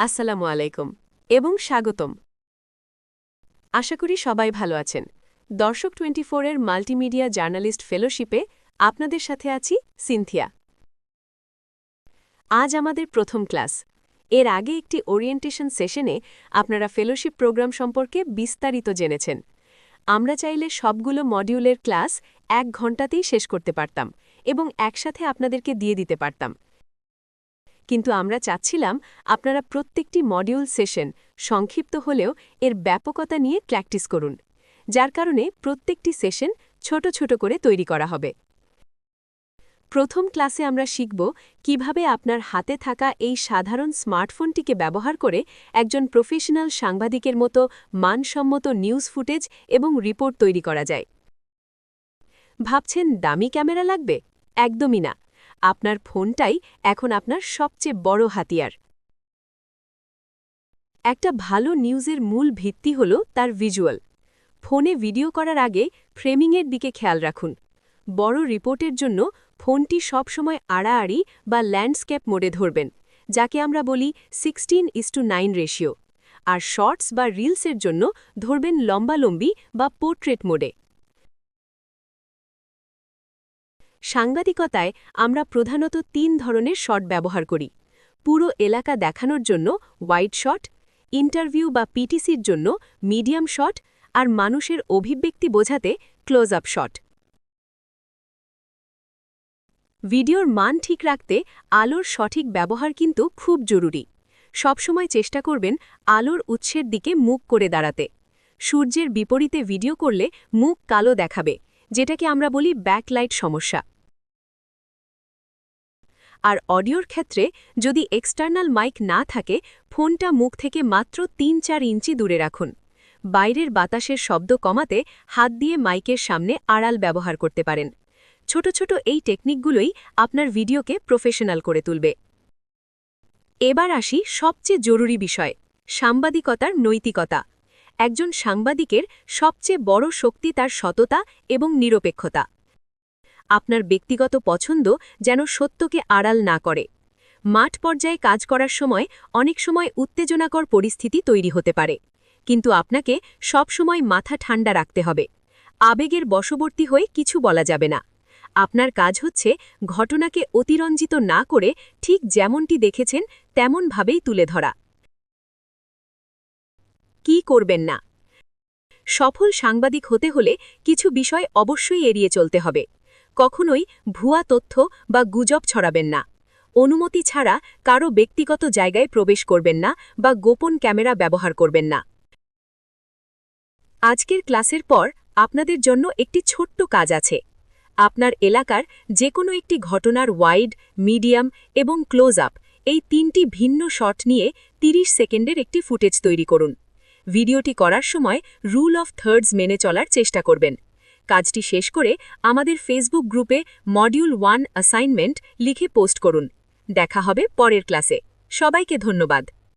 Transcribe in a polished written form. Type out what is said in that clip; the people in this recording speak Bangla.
আসসালামু আলাইকুম এবং স্বাগতম। আশা করি সবাই ভালো আছেন। দর্শক 24 এর মাল্টিমিডিয়া জার্নালিস্ট ফেলোশিপে আপনাদের সাথে আছি সিনথিয়া। আজ আমাদের প্রথম ক্লাস। এর আগে একটি ওরিয়েন্টেশন সেশনে আপনারা ফেলোশিপ প্রোগ্রাম সম্পর্কে বিস্তারিত জেনেছেন। আমরা চাইলে সবগুলো মডিউলের ক্লাস 1 ঘণ্টাতেই শেষ করতে পারতাম এবং একসাথে আপনাদেরকে দিয়ে দিতে পারতাম, কিন্তু আমরা চাচ্ছিলাম আপনারা প্রত্যেকটি মডিউল সেশন সংক্ষিপ্ত হলেও এর ব্যাপকতা নিয়ে প্র্যাকটিস করুন, যার কারণে প্রত্যেকটি সেশন ছোট ছোট করে তৈরি করা হবে। প্রথম ক্লাসে আমরা শিখব কিভাবে আপনার হাতে থাকা এই সাধারণ স্মার্টফোনটিকে ব্যবহার করে একজন প্রফেশনাল সাংবাদিকের মতো মানসম্মত নিউজ ফুটেজ এবং রিপোর্ট তৈরি করা যায়। ভাবছেন দামি ক্যামেরা লাগবে? একদমই না। আপনার ফোনটাই এখন আপনার সবচেয়ে বড় হাতিয়ার। একটা ভালো নিউজের মূল ভিত্তি হল তার ভিজুয়াল। ফোনে ভিডিও করার আগে ফ্রেমিংয়ের দিকে খেয়াল রাখুন। বড় রিপোর্টের জন্য ফোনটি সবসময় আড়াআড়ি বা ল্যান্ডস্কেপ মোডে ধরবেন, যাকে আমরা বলি 16:9 রেশিও, আর শর্টস বা রিলসের জন্য ধরবেন লম্বালম্বি বা পোর্ট্রেট মোডে। সাংবাদিকতায় আমরা প্রধানত 3 ধরনের শট ব্যবহার করি: পুরো এলাকা দেখানোর জন্য ওয়াইড শট, ইন্টারভিউ বা পিটিসির জন্য মিডিয়াম শট, আর মানুষের অভিব্যক্তি বোঝাতে ক্লোজ আপ শট। ভিডিওর মান ঠিক রাখতে আলোর সঠিক ব্যবহার কিন্তু খুব জরুরি। সবসময় চেষ্টা করবেন আলোর উৎসের দিকে মুখ করে দাঁড়াতে। সূর্যের বিপরীতে ভিডিও করলে মুখ কালো দেখাবে, যেটাকে আমরা বলি ব্যাকলাইট সমস্যা। আর অডিওর ক্ষেত্রে যদি এক্সটার্নাল মাইক না থাকে, ফোনটা মুখ থেকে মাত্র 3-4 ইঞ্চি দূরে রাখুন। বাইরের বাতাসের শব্দ কমাতে হাত দিয়ে মাইকের সামনে আড়াল ব্যবহার করতে পারেন। ছোট ছোট এই টেকনিকগুলোই আপনার ভিডিওকে প্রফেশনাল করে তুলবে। এবার আসি সবচেয়ে জরুরি বিষয়, সাংবাদিকতার নৈতিকতা। একজন সাংবাদিকের সবচেয়ে বড় শক্তি তার সততা এবং নিরপেক্ষতা। আপনার ব্যক্তিগত পছন্দ যেন সত্যকে আড়াল না করে। মাঠ পর্যায়ে কাজ করার সময় অনেক সময় উত্তেজনাকর পরিস্থিতি তৈরি হতে পারে, কিন্তু আপনাকে সবসময় মাথা ঠান্ডা রাখতে হবে। আবেগের বশবর্তী হয়ে কিছু বলা যাবে না। আপনার কাজ হচ্ছে ঘটনাকে অতিরঞ্জিত না করে ঠিক যেমনটি দেখেছেন তেমনভাবেই তুলে ধরা। কি করবেন না? সফল সাংবাদিক হতে হলে কিছু বিষয় অবশ্যই এড়িয়ে চলতে হবে। কখনোই ভুয়া তথ্য বা গুজব ছড়াবেন না। অনুমতি ছাড়া কারো ব্যক্তিগত জায়গায় প্রবেশ করবেন না বা গোপন ক্যামেরা ব্যবহার করবেন না। আজকের ক্লাসের পর আপনাদের জন্য একটি ছোট্ট কাজ আছে। আপনার এলাকার যে কোনো একটি ঘটনার ওয়াইড, মিডিয়াম এবং ক্লোজ আপ এই 3টি ভিন্ন শট নিয়ে 30 সেকেন্ডের একটি ফুটেজ তৈরি করুন। ভিডিওটি করার সময় রুল অফ থার্ডস মেনে চলার চেষ্টা করবেন। কাজটি শেষ করে আমাদের ফেসবুক গ্রুপে মডিউল 1 অ্যাসাইনমেন্ট লিখে পোস্ট করুন। দেখা হবে পরের ক্লাসে। সবাইকে ধন্যবাদ।